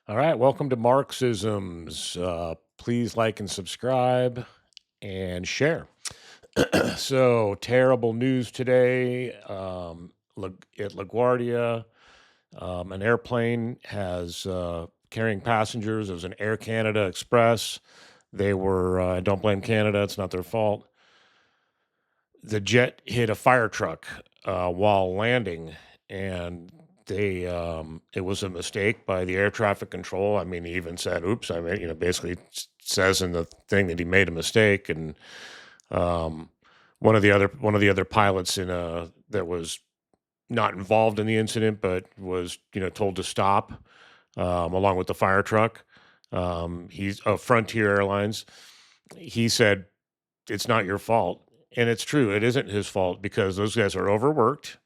All right, welcome to Marxisms. Please like and subscribe and share. So, terrible news today. At LaGuardia, an airplane has carrying passengers. It was an Air Canada Express. They were, don't blame Canada, it's not their fault. The jet hit a fire truck while landing, and it was a mistake by the air traffic control. I mean, he even said, "Oops!" I mean, basically says in the thing that he made a mistake, and um, one of the other pilots in a that was not involved in the incident, but was told to stop along with the fire truck. He's Frontier Airlines. He said it's not your fault. And it's true. It isn't his fault because those guys are overworked.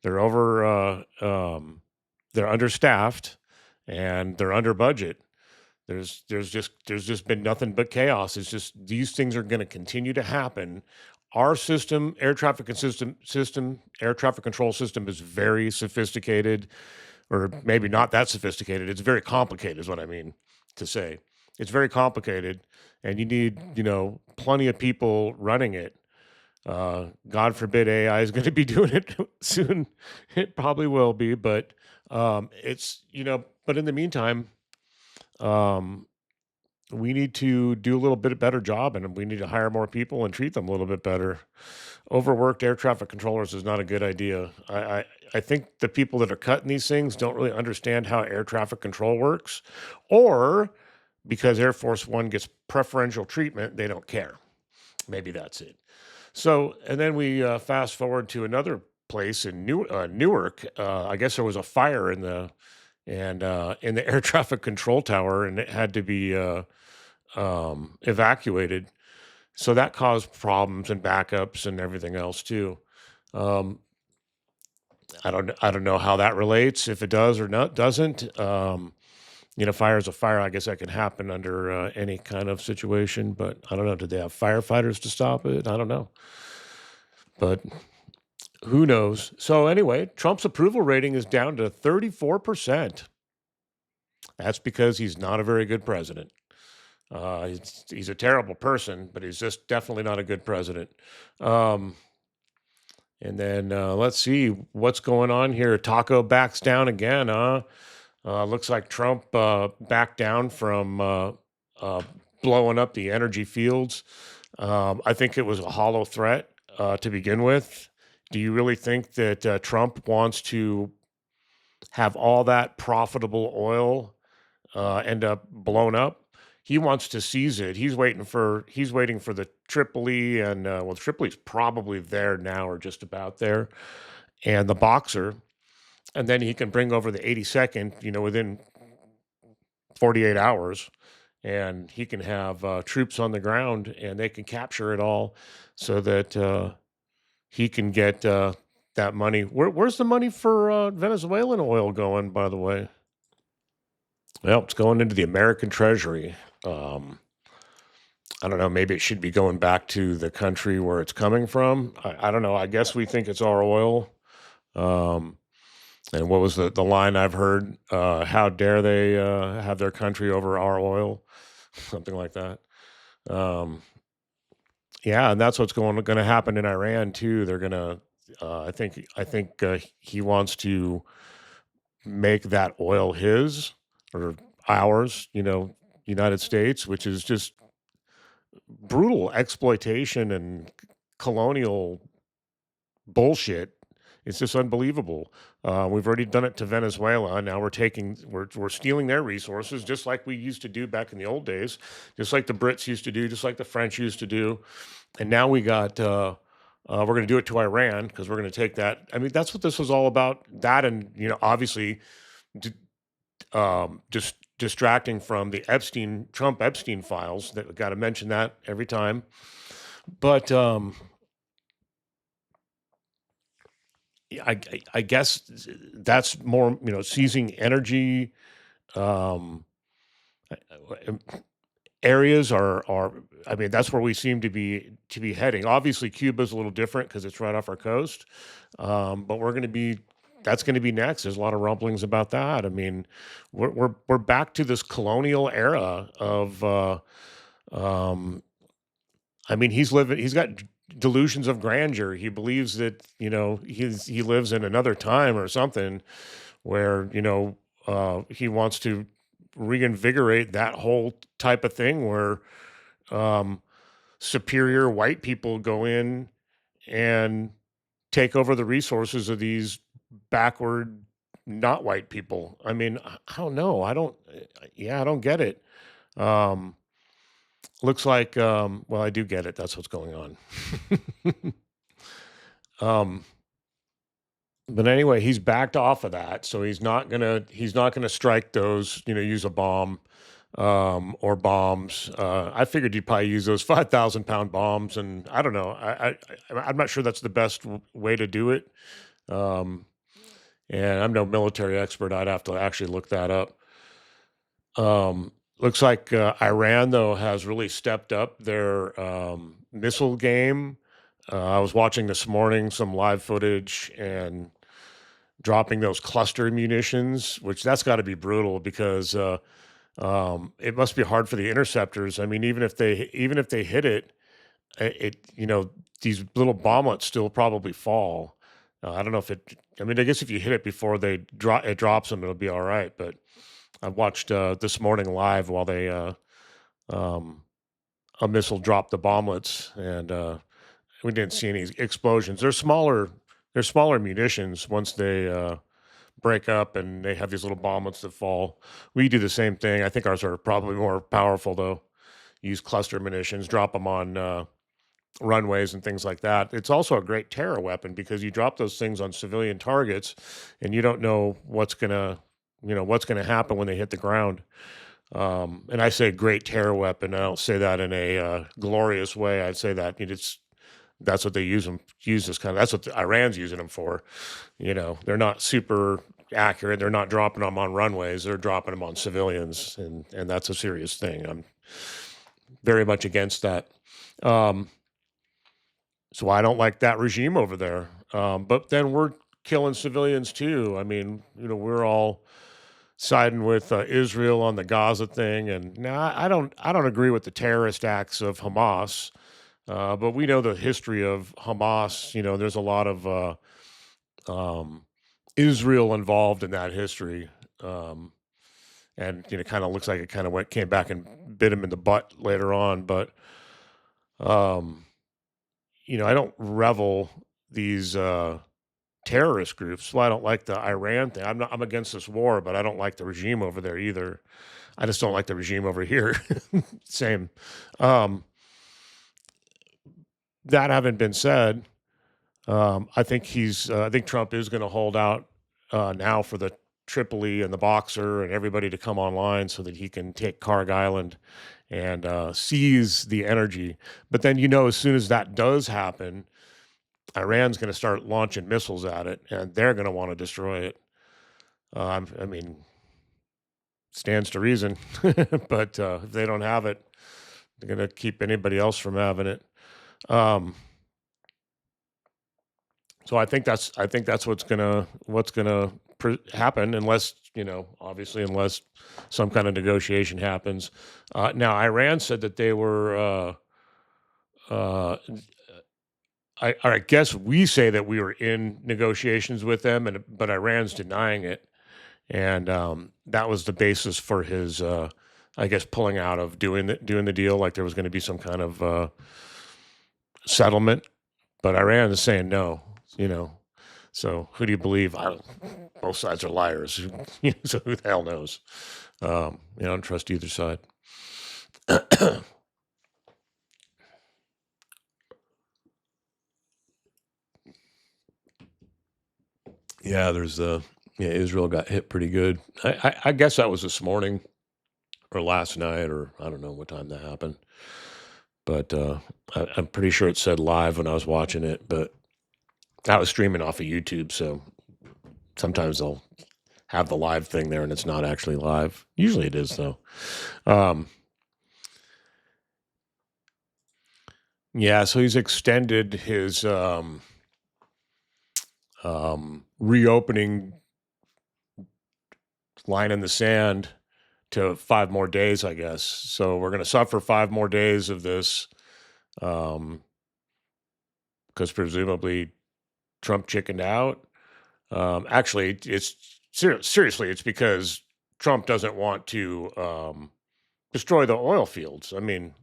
They're over, they're understaffed and they're under budget. There's just been nothing but chaos. It's just these things are going to continue to happen. Our system, air traffic control system is very sophisticated, or maybe not that sophisticated. It's very complicated, is what I mean to say. It's very complicated, and you need, plenty of people running it. God forbid AI is going to be doing it soon. It probably will be, but but in the meantime, um, we need to do a little bit better job, and we need to hire more people and treat them a little bit better. Overworked air traffic controllers is not a good idea. I think the people that are cutting these things don't really understand how air traffic control works, or because Air Force One gets preferential treatment, they don't care. Maybe that's it. So, and then we fast forward to another place in Newark. I guess there was a fire in the air traffic control tower, and it had to be evacuated. So that caused problems and backups and everything else too. Um, I don't know how that relates, if it does or not doesn't. Fire is a fire. I guess that can happen under any kind of situation, but I don't know. Did they have firefighters to stop it? I don't know, but who knows? So anyway, Trump's approval rating is down to 34%. That's because he's not a very good president. He's a terrible person, but he's just definitely not a good president. Um, and then let's see what's going on here. Taco backs down again, huh? Looks like Trump backed down from uh, blowing up the energy fields. I think it was a hollow threat to begin with. Do you really think that Trump wants to have all that profitable oil end up blown up? He wants to seize it. He's waiting for the Tripoli, and well, Tripoli's probably there now or just about there, and the Boxer, and then he can bring over the 82nd, within 48 hours, and he can have troops on the ground, and they can capture it all, so that he can get that money. Where's the money for Venezuelan oil going, by the way? Well, it's going into the American Treasury. Um, I don't know. Maybe it should be going back to the country where it's coming from. I don't know. I guess we think it's our oil. Um, and what was the line I've heard? How dare they have their country over our oil? Something like that. Um, yeah, and that's what's going to happen in Iran too. They're going to. I think he wants to make that oil his or ours. United States, which is just brutal exploitation and colonial bullshit. It's just unbelievable. We've already done it to Venezuela. Now we're stealing their resources, just like we used to do back in the old days, just like the Brits used to do, just like the French used to do. And now we're going to do it to Iran because we're going to take that. I mean, that's what this was all about. That, and obviously, d- just distracting from the Trump Epstein files. That got to mention that every time. But I guess that's more, seizing energy um, um, areas are. I mean, that's where we seem to be heading. Obviously, Cuba's a little different because it's right off our coast, but we're going to be that's going to be next. There's a lot of rumblings about that. I mean, we're back to this colonial era of. Um, I mean, He's got delusions of grandeur. He believes that he lives in another time or something where he wants to reinvigorate that whole type of thing where um, superior white people go in and take over the resources of these backward, not white people. I mean, I don't know. Yeah, I don't get it. Um, looks like, well, I do get it. That's what's going on. um, but anyway, he's backed off of that, so he's not gonna strike those, use a bomb or bombs. I figured you'd probably use those 5,000 pound bombs, and I don't know. I'm not sure that's the best way to do it. Um, and I'm no military expert. I'd have to actually look that up. Looks like Iran though has really stepped up their missile game. I was watching this morning some live footage and dropping those cluster munitions, which that's got to be brutal because it must be hard for the interceptors. I mean, even if they hit it, these little bomblets still probably fall. I don't know if it. I mean, I guess if you hit it before it drops them, it'll be all right. But I watched this morning live while um, a missile dropped the bomblets, and we didn't see any explosions. They're smaller munitions once they break up, and they have these little bomblets that fall. We do the same thing. I think ours are probably more powerful though. Use cluster munitions, drop them on runways and things like that. It's also a great terror weapon because you drop those things on civilian targets, and you don't know what's gonna happen when they hit the ground. And I say great terror weapon. I don't say that in a glorious way. I'd say that that's what they use this kind of. That's what Iran's using them for. They're not super accurate. They're not dropping them on runways. They're dropping them on civilians, and that's a serious thing. I'm very much against that. Um, so I don't like that regime over there. But then we're killing civilians too. I mean, we're all siding with Israel on the Gaza thing, and now I don't agree with the terrorist acts of Hamas. But we know the history of Hamas. There's a lot of um, Israel involved in that history, um, and kind of looks like it kind of came back and bit him in the butt later on. But um, I don't revel these terrorist groups. Well, I don't like the Iran thing. I'm against this war, but I don't like the regime over there either. I just don't like the regime over here. Same. Um, that having been said, I think Trump is going to hold out now for the Tripoli and the Boxer and everybody to come online so that he can take Karg Island and seize the energy. But then, as soon as that does happen, Iran's going to start launching missiles at it, and they're going to want to destroy it. I mean, stands to reason, but if they don't have it, they're going to keep anybody else from having it. Um, So I think that's what's gonna happen, unless obviously, unless some kind of negotiation happens. Now, Iran said that they were. Uh, I guess we say that we were in negotiations with them, but Iran's denying it, and that was the basis for his, I guess, pulling out of doing the deal. Like there was going to be some kind of settlement, but Iran is saying no. You know, So who do you believe? Both sides are liars. So who the hell knows? I don't trust either side. Yeah, Israel got hit pretty good. I guess that was this morning or last night, or I don't know what time that happened. But I'm pretty sure it said live when I was watching it. But I was streaming off of YouTube, so sometimes they'll have the live thing there and it's not actually live. Usually it is though. Um, yeah, so he's extended his reopening line in the sand to 5 more days, I guess. So we're gonna suffer 5 more days of this, um, because presumably Trump chickened out. Actually, it's seriously, it's because Trump doesn't want to, destroy the oil fields. I mean,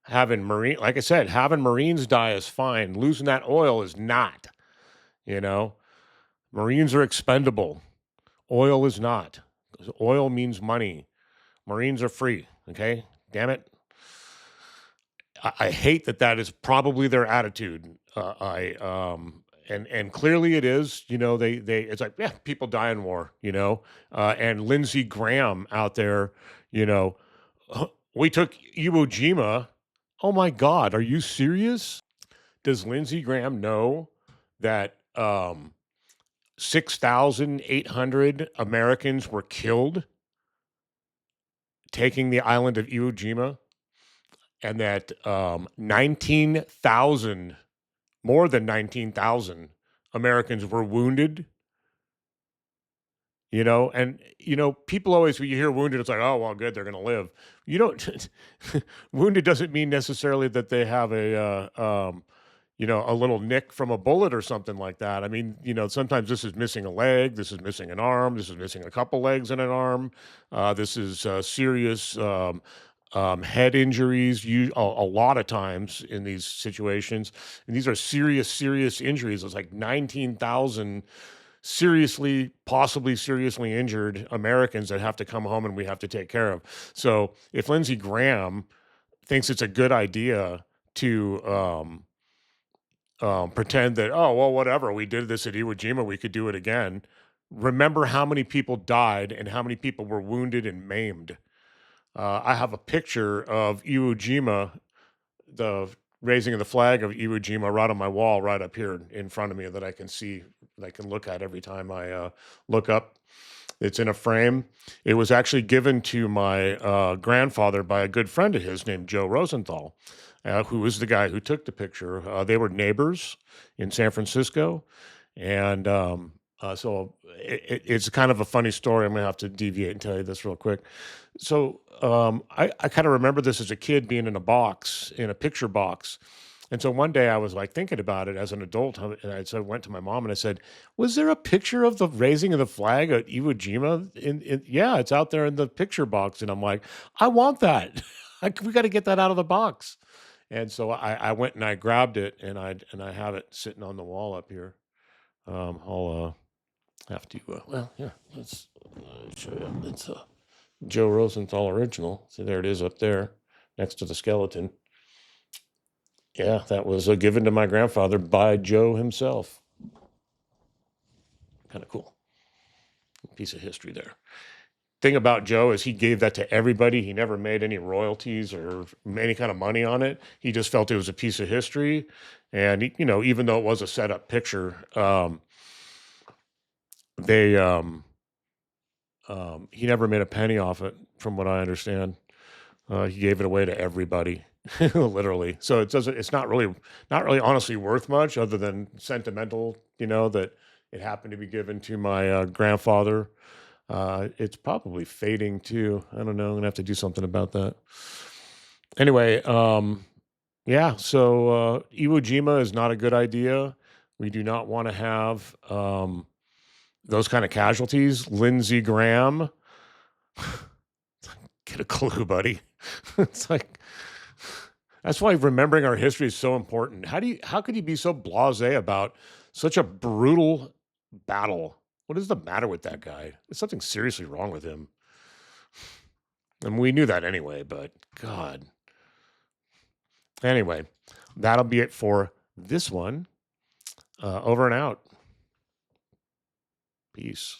having like I said, having Marines die is fine. Losing that oil is not, you know? Marines are expendable. Oil is not. 'Cause oil means money. Marines are free. Okay. Damn it. I hate that that is probably their attitude. And clearly it is. They it's like, yeah, people die in war. And Lindsey Graham out there, you know, we took Iwo Jima. Oh my God, are you serious? Does Lindsey Graham know that 6,800 Americans were killed taking the island of Iwo Jima, and that 19,000, more than 19,000 Americans were wounded? And people always, when you hear wounded, it's like, oh well, good, they're going to live. You don't Wounded doesn't mean necessarily that they have a little nick from a bullet or something like that. I mean, sometimes this is missing a leg, this is missing an arm, this is missing a couple legs and an arm. This is serious head injuries. A lot of times in these situations, and these are serious, serious injuries. It's like 19,000 seriously, possibly seriously injured Americans that have to come home and we have to take care of. So if Lindsey Graham thinks it's a good idea to pretend that, oh well, whatever, we did this at Iwo Jima, we could do it again. Remember how many people died and how many people were wounded and maimed. I have a picture of Iwo Jima, the raising of the flag of Iwo Jima, right on my wall, right up here in front of me, that I can see, that I can look at every time I look up. It's in a frame. It was actually given to my grandfather by a good friend of his named Joe Rosenthal, who was the guy who took the picture. They were neighbors in San Francisco. And so it's kind of a funny story. I'm going to have to deviate and tell you this real quick. So I kind of remember this as a kid, being in a box, in a picture box. And so one day I was like thinking about it as an adult, and went to my mom and I said, "Was there a picture of the raising of the flag at Iwo Jima?" Yeah, it's out there in the picture box. And I'm like, I want that. We got to get that out of the box. And so I went and I grabbed it, and I have it sitting on the wall up here. I'll have to. Well, yeah, let's show you. It's a Joe Rosenthal original. See, there it is up there, next to the skeleton. Yeah, that was given to my grandfather by Joe himself. Kind of cool. Piece of history there. Thing about Joe is he gave that to everybody. He never made any royalties or any kind of money on it. He just felt it was a piece of history. And, even though it was a set up picture, they, he never made a penny off it, from what I understand. He gave it away to everybody, literally. So it's not really honestly worth much, other than sentimental, that it happened to be given to my grandfather. It's probably fading too. I don't know. I'm gonna have to do something about that. Anyway, yeah. So Iwo Jima is not a good idea. We do not want to have those kind of casualties. Lindsey Graham, get a clue, buddy. It's like, that's why remembering our history is so important. How could you be so blasé about such a brutal battle? What is the matter with that guy? There's something seriously wrong with him. And we knew that anyway, but God. Anyway, that'll be it for this one. Over and out. Peace.